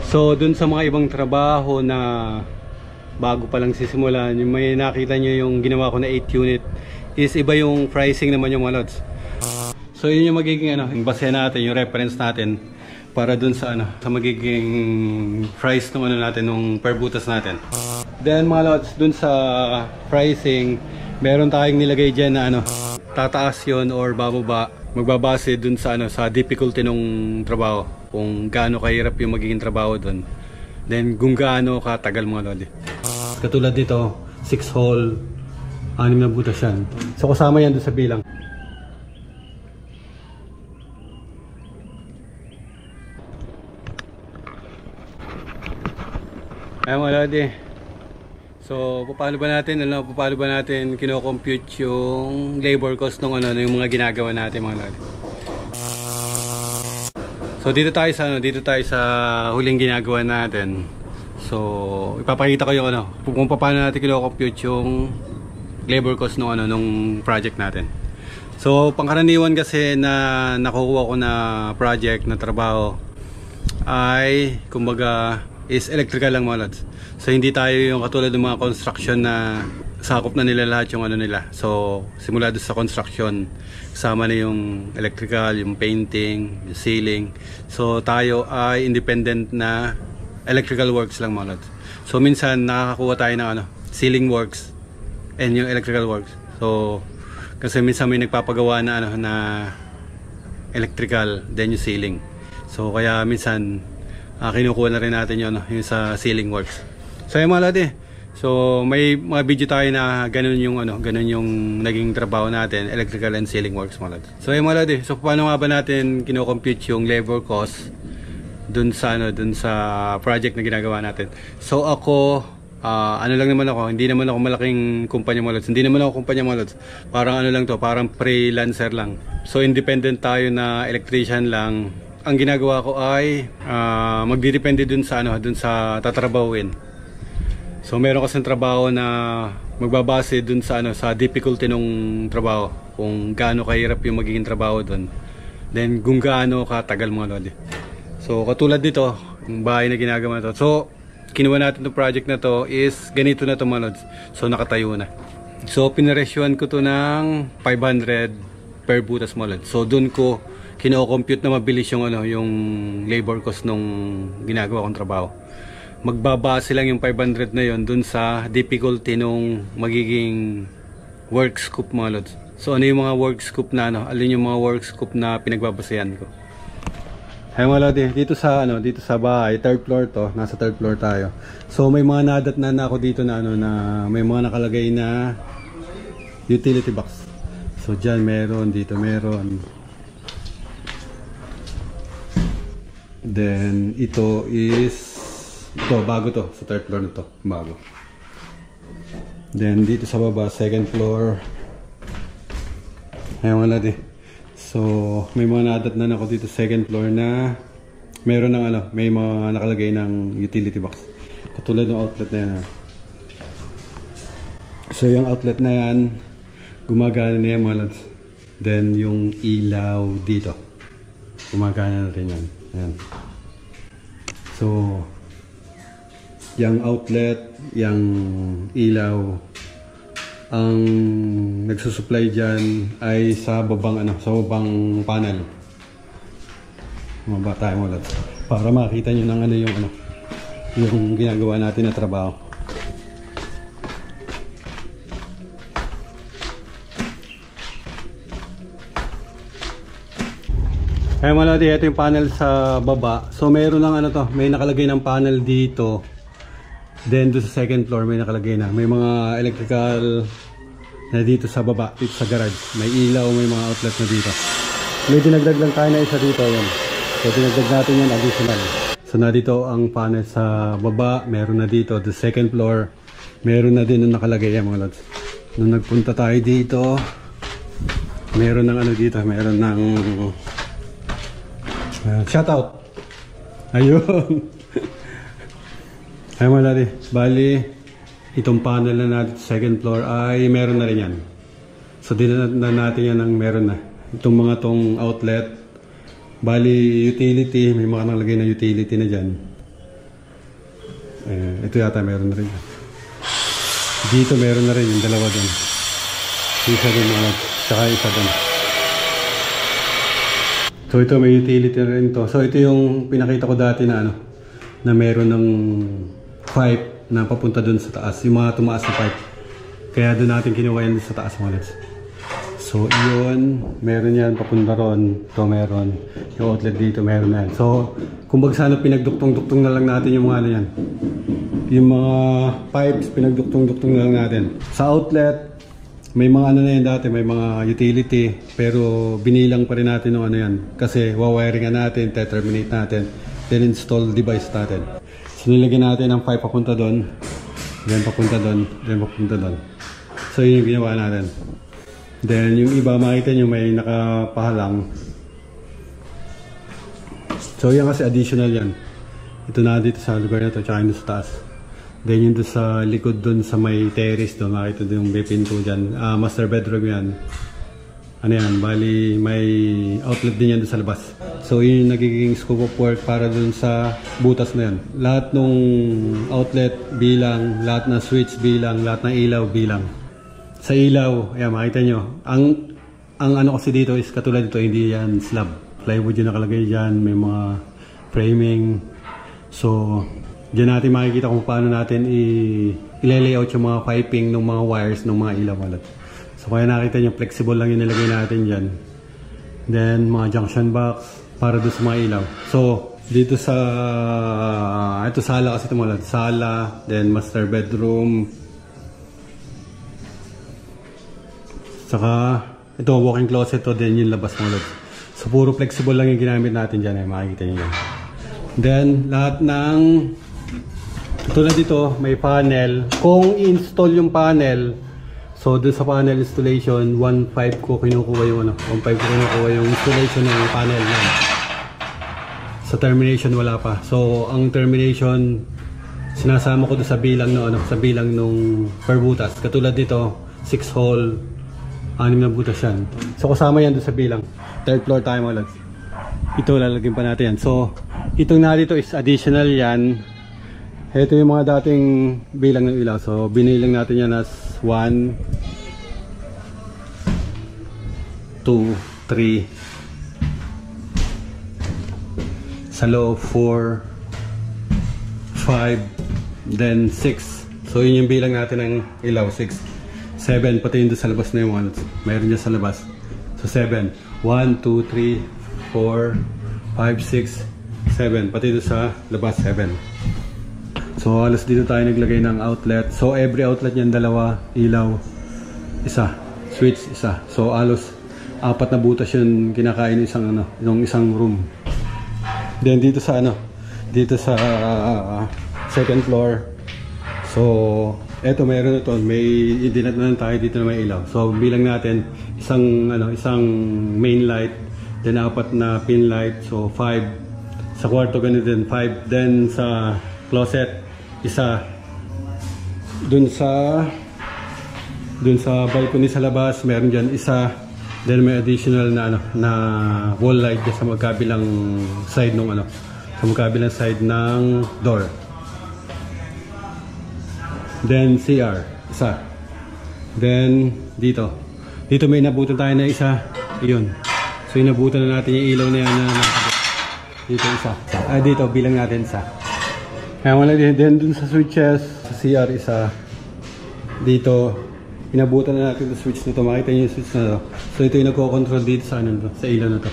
So dun sa mga ibang trabaho na bago pa lang sisimulan, yung may nakita nyo yung ginawa ko na 8 unit is iba yung pricing naman yung mga lods. So yun yung magiging yung base natin, yung reference natin para dun sa sa magiging price ng natin, nung per butas natin. Then mga lods, dun sa pricing, meron tayong nilagay dyan na tataas yun or bababa, magbabase dun sa sa difficulty nung trabaho, kung gaano kahirap yung magiging trabaho dun, then kung gaano katagal mga lodi. Katulad dito 6 hole, 6 na butas yan, so kasama yan dun sa bilang. Ayan mga lodi, so paano ba natin kino-compute yung labor cost ng yung mga ginagawa natin mga lodi. So dito tayo sa huling ginagawa natin. So ipapakita ko yung kung paano natin kino-compute yung labor cost ng nung project natin. So pangkaraniwan kasi na nakukuha ko na project na trabaho ay kumbaga is electrical lang mga lods. So hindi tayo yung katulad ng mga construction na sakop na nila lahat yung nila. So simula doon sa construction, kasama na yung electrical, yung painting, yung ceiling. So tayo ay independent na electrical works lang mga lods. So minsan nakakakuha tayo ng ceiling works and yung electrical works. So kasi minsan may nagpapagawa na na electrical then yung ceiling. So kaya minsan kinukuha na rin natin yung sa ceiling works. So yung mga lodi, so may mga video tayo na ganun yung naging trabaho natin, electrical and ceiling works mga lodi. So yung mga lodi, so paano nga ba natin kino-compute yung labor cost dun sa project na ginagawa natin? So ako lang naman ako, hindi naman ako malaking kumpanya mga lods. Hindi naman ako kumpanya mga lods. Parang lang to, parang freelancer lang. So independent tayo na electrician lang. Ang ginagawa ko ay magdidepende dun sa tatrabahuin. So meron kasing trabaho na magbabase dun sa sa difficulty nung trabaho, kung gaano kahirap yung magiging trabaho dun, then kung gaano katagal mga lodi. So katulad dito, yung bahay na ginagawa na to, so kinuha natin itong project na to is ganito na to mga lods. So nakatayo na. So pinaresyohan ko to ng 500 per butas mga lods. So dun ko kino-compute na mabilis yung yung labor cost nung ginagawa kong trabaho. Magbabase lang yung 500 na yon dun sa difficulty nung magiging work scope mga lods. So yung mga work scope na alin yung mga work scope na pinagbabasehan ko. Hey mga lodi, dito sa bahay, 3rd floor to, nasa 3rd floor tayo. So may mga nadat na ako dito na na may mga nakalagay na utility box. So diyan meron, dito meron. Then ito bago to, sa 3rd floor na to, bago. Then dito sa baba, 2nd floor. Hey mga lodi. So may mga nadat na ako dito 2nd floor na meron ng may mga nakalagay ng utility box. Katulad ng outlet na yan. So yung outlet na yan, gumagana na yan mga lods. Then yung ilaw dito, gumagana na rin yan. Ayan. So yung outlet, yung ilaw, ang nagsusupply dyan ay sa babang panel. Mababa tayo ulit para makita nyo ng yung ginagawa natin na trabaho. Kaya mga lodi, ito yung panel sa baba. So mayroon lang may nakalagay ng panel dito. Then doon sa 2nd floor may nakalagay na. May mga electrical na dito sa baba, dito sa garage. May ilaw, may mga outlet na dito. May dinagdag lang tayo na isa dito. Yan. So dinagdag natin yan additional. So na dito ang panel sa baba. Meron na dito. The 2nd floor, meron na din na nakalagay yan mga lods. Nung nagpunta tayo dito, meron ng dito. Meron ng shoutout. Ayun. Ay mga lodi, bali itong panel na natin sa 2nd floor ay meron na rin yan. So dinala natin yan ng meron na. Itong mga tong outlet, bali utility, may mga nakalagay na utility na dyan. Ito yata meron na rin. Dito meron na rin yung dalawa doon. Isa doon mga lods. Tsaka isa doon. So ito may utility na rin to. So ito yung pinakita ko dati na ano, na meron ng pipe na papunta doon sa taas. Yung mga tumaas na pipe. Kaya doon natin kinuha yan sa taas mga lods. So yun, meron yan papunta ron. Ito meron. Yung outlet dito meron yan. So kumbaga sana pinagduktong-duktong na lang natin yung mga ano yan. Yung mga pipes pinagduktong-duktong na lang natin. Sa outlet, may mga ano na yan dati, may mga utility. Pero binilang pa rin natin yung ano yan. Kasi wawiringan natin, terminate natin. Then install device natin. So nilagyan natin ang pipe papunta doon. Then papunta doon. Then papunta doon. So yun yung ginawa natin. Then yung iba makita nyo may nakapahalang. So yan kasi additional yan. Ito na dito sa lugar na ito, tsaka yun sa taas. Then yun doon sa likod doon sa may terrace doon, makita doon yung may pinto dyan. Master bedroom yan. Ano yan, bali may outlet din yan doon sa labas. So yun yung nagiging scope of work para doon sa butas na yan. Lahat ng outlet bilang, lahat ng switch bilang, lahat ng ilaw bilang. Sa ilaw, ayan makita nyo. Ang ano kasi dito is katulad dito, hindi yan slab. Plywood yung nakalagay dyan, may mga framing. So, dyan natin makikita kung paano natin i-layout yung mga piping ng mga wires ng mga ilaw. So, kaya nakita nyo, flexible lang yung nilagay natin dyan. Then, mga junction box para doon sa mga ilaw. So, dito sa, ito sala kasi ito mga sala, then master bedroom. Saka, ito walk-in closet to, then yung labas mga lods. So, puro flexible lang yung ginamit natin dyan, makikita nyo yan. Then, lahat ng, tulad dito, may panel. Kung i-install yung panel, so dun sa panel installation, 1.5 ko kinukuha yung ano, 1.5 ko kinukuha yung installation ng panel na. Sa termination, wala pa. So, ang termination, sinasama ko doon sa bilang no, ano, sa bilang nung per butas. Katulad dito, 6 hole, 6 na butas yan. So kasama yan doon sa bilang. Third floor tayo mga lods. Ito lalagyan pa natin yan. So itong na dito is additional yan. Ito yung mga dating bilang ng ilaw. So binilang natin yan as 1, 2, 3. Sa loob 4, 5, then 6. So yun yung bilang natin ng ilaw, 6. 7, pati yun doon sa labas na yung ones. Mayroon dyan sa labas. So 7. 1, 2, 3, 4, 5, 6, 7. Pati doon sa labas, 7. So alas dito tayo naglagay ng outlet. So every outlet niyan, dalawa, ilaw, isa. Switch, isa. So alos 4 na butas yun kinakain isang, ano, yung isang room. Then dito sa ano, dito sa second floor. So eto meron na to, may idinat na tayo dito na may ilaw. So bilang natin isang ano, isang main light, then 4 na pin light, so 5. Sa kwarto ganito din 5. Then sa closet isa. Dun sa balcony sa labas meron diyan isa. Then may additional na ano, na wall light sa magkabilang side ng ano, sa magkabilang side ng door. Then CR, isa. Then dito may inabutan tayo na isa. Yun. So inabutan na natin yung ilaw na yan na dito isa. Dito bilang natin isa. Kaya wala din. Then dun sa switches, sa CR isa. Dito inabutan na natin yung switch nito. Makita niyo yung switch na to. So ito yung nagko-control dito sa ano, sa ilaw na to.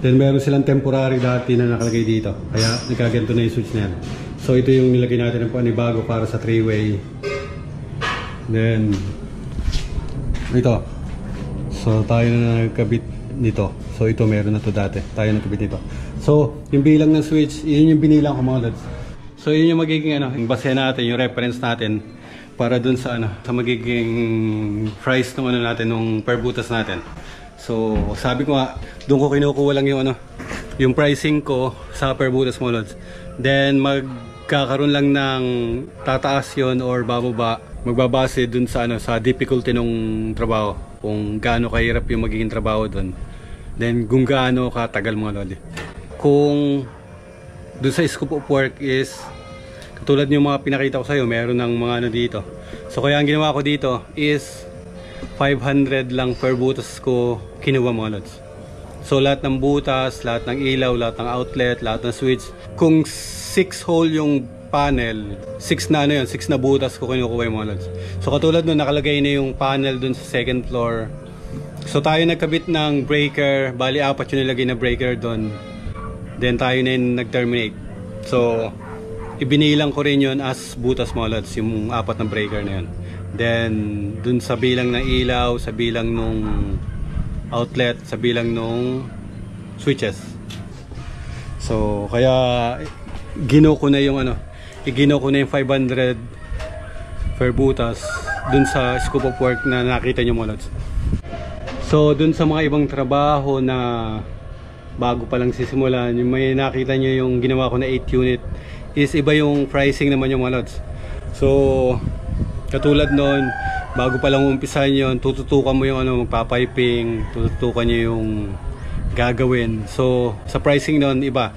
Then meron silang temporary dati na nakalagay dito. Kaya nagkaganto na yung switch na yan. So ito yung nilagay natin ng panibago para sa 3-way. Then ito. So tayo na nagkabit nito. So ito meron na to dati. Tayo nagkabit nito. So yung bilang ng switch, yun yung binilang ko mga lods. So yun yung magiging ano, yung base natin, yung reference natin para dun sa ano, sa magiging price ng ano natin, nung per butas natin. So sabi ko nga, doon ko kinukuha lang yung ano, yung pricing ko sa per butas mga lods. Then magkakaroon lang ng tataas yon or bababa, magbabase dun sa ano, sa difficulty ng trabaho, kung gaano kahirap yung magiging trabaho dun, then kung gaano katagal mga lodi. Kung dun sa scope of work is Katulad yung mga pinakita ko sa'yo, meron ng mga ano dito. So kaya ang ginawa ko dito is 500 lang per butas ko kinuha mga lods. So lahat ng butas, lahat ng ilaw, lahat ng outlet, lahat ng switch. Kung 6 hole yung panel, 6 na ano yun, 6 na butas ko kinukuha yung mga lods. So katulad nun, nakalagay na yung panel dun sa second floor. So tayo nagkabit ng breaker, bali 4 yung nilagay na breaker dun. Then tayo na yung nag-terminate. So ibinilang ko rin yun as butas mga lods, yung 4 na breaker na yun. Then dun sa bilang ng ilaw, sa bilang nung outlet, sa bilang nung switches. So kaya gino ko na yung ano, igino ko na yung 500 per butas dun sa scope of work na nakita nyo mga lods. So dun sa mga ibang trabaho na bago pa lang sisimulan, yung may nakita nyo yung ginawa ko na 8 unit is iba yung pricing naman yung mga lods. So katulad nun, bago pa lang umpisan yun, tututukan mo yung ano, magpapiping, tututukan nyo yung gagawin. So sa pricing nun iba,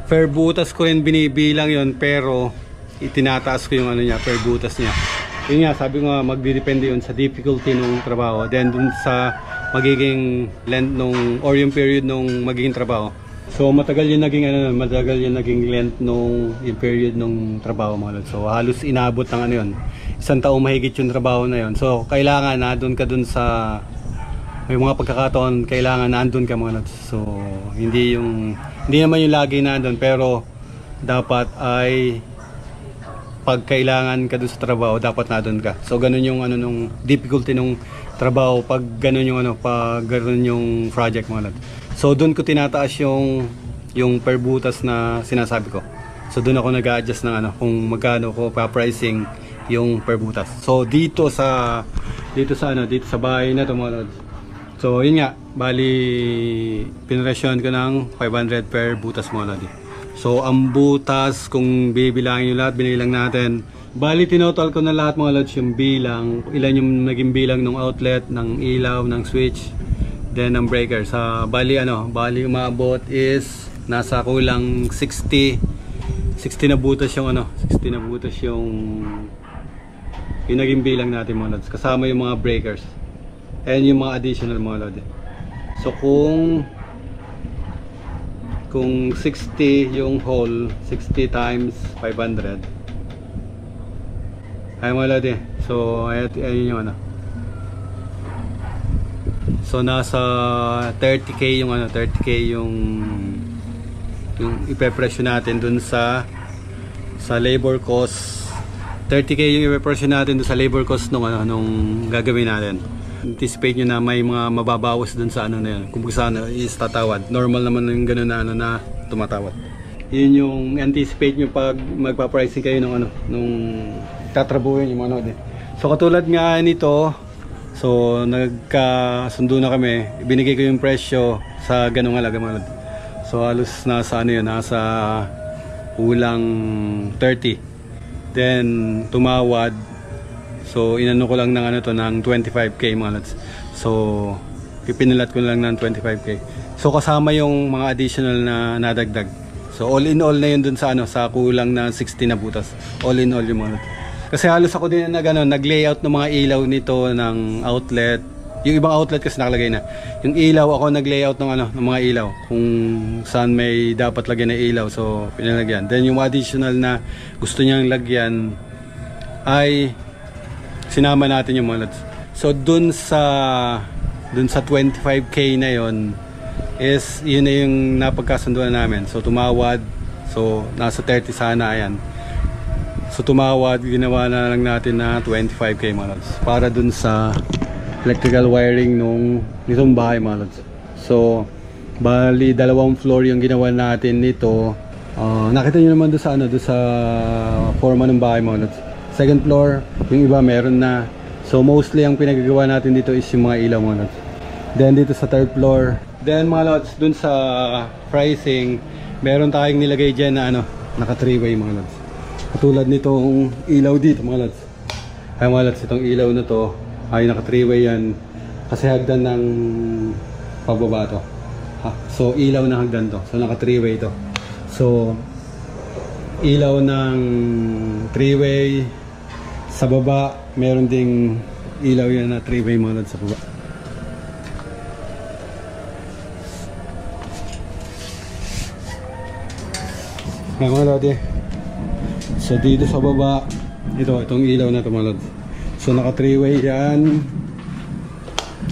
per butas ko rin binibilang yun, pero itinataas ko yung ano niya, per butas niya. Yun nga, sabi ko nga, magdidepende yun sa difficulty ng trabaho, then dun sa magiging length nung, or yung period nung magiging trabaho. So matagal yung naging ano, matagal yung naging length nung yung period nung trabaho mga lods. So halos inabot ng ano yun, 1 taong mahigit yung trabaho na yun. So kailangan na doon ka dun sa, may mga pagkakataon kailangan nandun ka mga lods. So hindi naman yung lagi nandun, pero dapat ay pag kailangan ka dun sa trabaho, dapat nandun ka. So ganun yung ano, nung difficulty nung trabaho, pag ganun yung ano, pag ganun yung project mga lods. So doon ko tinataas yung per butas na sinasabi ko. So doon ako nag-a-adjust ng ano, kung magkano ko pa-pricing yung per butas. So dito sa bahay na to mga lods. So yun nga, bali pinresyon ko ng 500 per butas mga lods. So ang butas, kung bibilangin yung lahat, binilang natin. Bali tinotal ko na lahat mga lods, yung bilang, ilan yung naging bilang ng outlet, ng ilaw, ng switch, then ng breaker. Sa bali umabot is nasa kulang 60 na butas yung ano, 60 na butas yung naging bilang natin mga lods, kasama yung mga breakers and yung mga additional mga lods. So kung 60 yung hole, 60 times 500 ay mga lods. So ayun yung ano, so nasa 30k yung ano, 30k yung ipe-presyo natin dun sa labor cost. 30k yung ipe-presyo natin dun sa labor cost nung ano, nung gagawin natin. Anticipate nyo na may mga mababawas dun sa ano na yun. Kung sana is tatawad. Normal naman yung gano'n na ano, na tumatawad. Yun yung anticipate nyo pag magpa-pricing kayo nung ano, nung tatrabuhin yung mga ano. So katulad nga nito, so nagkasundo na kami, ibinigay ko yung presyo sa ganung halaga mga lods. So halos nasa ano yun, nasa kulang 30. Then tumawad, so inano ko lang ng ano to, ng 25k mga lods. So pipinilat ko lang ng 25k. So kasama yung mga additional na nadagdag. So all in all na yun dun sa ano, sa kulang na 60 na butas. All in all yung mga lods. Kasi halos ako din nag-layout ng mga ilaw nito, ng outlet. Yung ibang outlet kasi nakalagay na. Yung ilaw, ako nag-layout ng ano, ng mga ilaw. Kung saan may dapat lagyan na ilaw, so pinalagyan. Then yung additional na gusto niyang lagyan ay sinama natin yung mga lods. So dun sa 25k na yon is yun na yung napagkasunduan namin. So tumawad. So nasa 30 sana, ayan. So tumawad, ginawa na lang natin na 25k mga lods, para dun sa electrical wiring nitong bahay mga lods. So bali 2 floor yung ginawa natin nito. Nakita nyo naman doon sa ano, doon sa forma ng bahay mga lods. Second floor, yung iba meron na. So mostly ang pinagagawa natin dito is yung mga ilaw mga lods. Then dito sa third floor, then mga lods, dun sa pricing, meron tayong nilagay dyan na ano, naka 3-way mga lods. Katulad nitong ilaw dito mga lods. Ay mga lods, itong ilaw na to ay naka 3-way yan, kasi hagdan ng pagbaba to. So ilaw na hagdan to, so naka 3-way to. So ilaw ng 3-way. Sa baba, meron ding ilaw yan na 3-way mga lods sa baba. Ngayon mga lods so dito sa baba, itong ilaw na ito mga lods. So naka 3-way yan.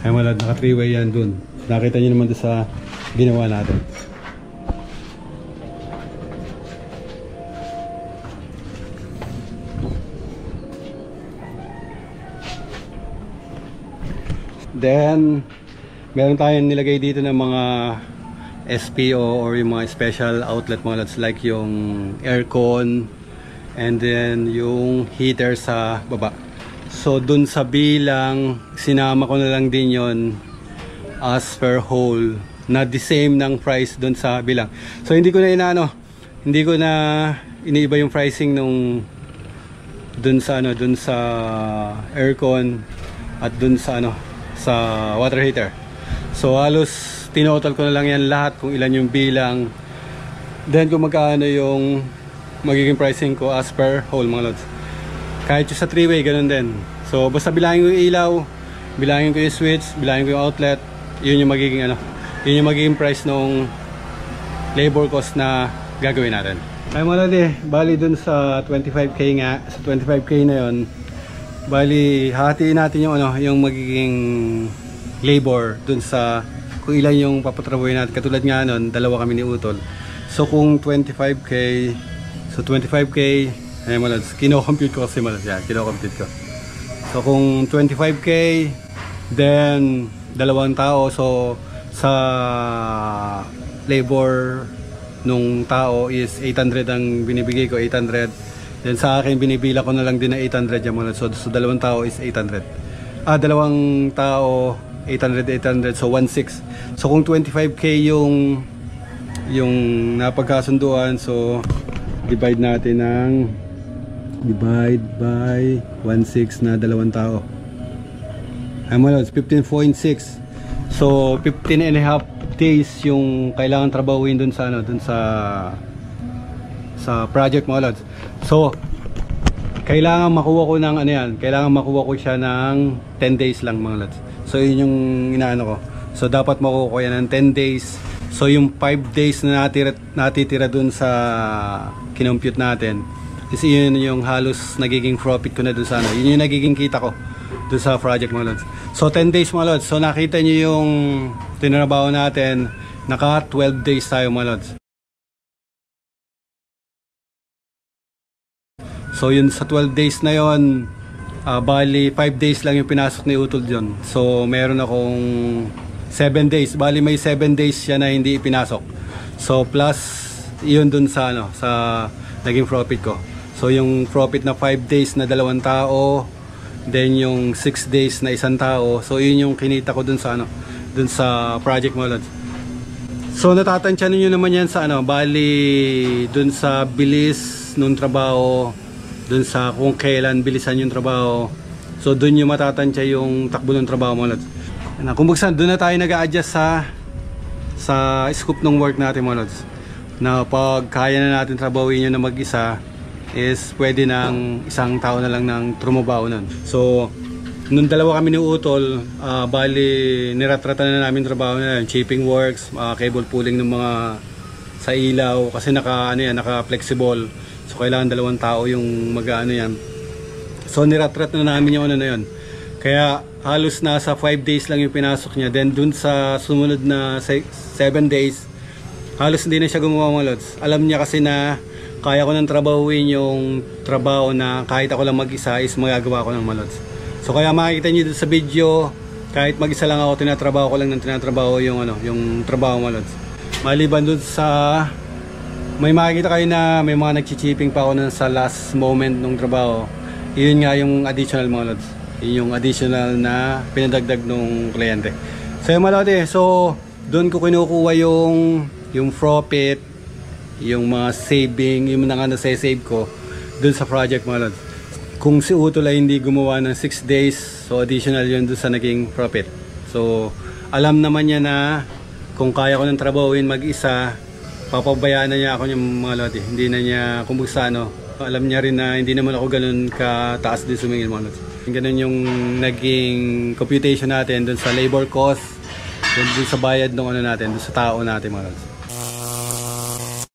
Ay mga lods, naka 3-way yan dun. Nakita nyo naman doon sa ginawa natin. Then meron tayong nilagay dito ng mga SPO or yung mga special outlet mga lods, like yung aircon and then yung heater sa baba. So dun sa bilang, sinama ko na lang din yon as per whole na the same ng price dun sa bilang. So hindi ko na iniiba yung pricing nung dun sa aircon at dun sa sa water heater. So halos tinotal ko na lang yan lahat kung ilan yung bilang, then kung magkano yung magiging pricing ko as per whole mga lods. Kahit yung sa 3-way ganun din. So basta bilangin ko yung ilaw, bilangin ko yung switch, bilangin ko yung outlet, yun yung magiging price nung labor cost na gagawin natin. Ay mga lods, bali dun sa 25k nga, sa 25k na yun, bali hatiin natin yung magiging labor dun sa kung ilan yung papatrabuhin natin. Katulad nga nun, dalawa kami ni Utol. So kung 25k, so 25k, ayun mga lods, kino-compute ko kasi mga lods, yan, kino-compute ko. So kung 25k, then dalawang tao, so sa labor nung tao is 800 ang binibigay ko, 800. Then sa akin binibila ko na lang din na 800 yung mga lods. So dalawang tao is 800. Dalawang tao 800, so 1.6. So kung 25k yung napagkasunduan, so divide by 1.6 na dalawang tao. Ay mga lods, 15.6. So 15 and a half days yung kailangan trabahuin dun sa sa project mga lods. So kailangan makuha ko ng kailangan makuha ko siya ng 10 days lang mga lods. So yun yung inaano ko. So dapat makuha ko yan ng 10 days. So yung 5 days na natitira dun sa kinompute natin, is yun yung halos nagiging profit ko na dun sa yun yung nagiging kita ko dun sa project mga lods. So 10 days mga lods. So nakita nyo yung tinrabaho natin, naka 12 days tayo mga lods. So yun sa 12 days na yon, bali 5 days lang yung pinasok ni Utol dyan. So meron akong 7 days. Bali may 7 days siya na hindi ipinasok. So plus yun dun sa sa naging profit ko. So yung profit na 5 days na dalawang tao, then yung 6 days na isang tao. So yun yung kinita ko dun sa dun sa project mo lods. So natatansya niyo naman yan sa bali dun sa bilis nung trabaho, dun sa kung kailan bilisan yung trabaho. So dun yung matatansya yung takbo ng trabaho mga lods. Kung bagsan, dun na tayo nag-a-adjust sa scope ng work natin mga lods. Na pag kaya na natin trabahuin yun na mag-isa, is pwede ng isang tao na lang ng trumabaho nun. So nung dalawa kami ni Utol, bali niratrata na namin trabaho na chipping works, cable pulling ng mga sa ilaw kasi naka flexible. So kailangan dalawang tao yung mag-ano yan. So niratrat na namin yung na yun. Kaya halos nasa 5 days lang yung pinasok niya. Then dun sa sumunod na 7 days, halos hindi na siya gumawa mga lods. Alam niya kasi na kaya ko nang trabahuin yung trabaho na kahit ako lang mag-isa is magagawa ko ng mga lods. So kaya makikita niyo dun sa video, kahit mag-isa lang ako, tinatrabaho ko lang ng tinatrabaho yung yung trabaho mga lods. Maliban dun sa may makikita kayo na may mga nagchichipping pa ako na sa last moment ng trabaho. Yun nga yung additional mga lods. Yun yung additional na pinadagdag ng kliyente. So yung mga lods, so doon ko kinukuha yung profit, yung mga saving, yung mga nasa-save ko doon sa project mga lods. Kung si Utol ay hindi gumawa ng 6 days, so additional yun doon sa naging profit. So alam naman niya na kung kaya ko ng trabahuin mag-isa, papabayaan na niya ako yung mga lote. Hindi na niya kumusta ano. Alam niya rin na hindi naman ako ganun kataas din sumingil mga lote. Ganun yung naging computation natin dun sa labor cost, dun sa bayad ng ano natin, dun sa tao natin mga lote.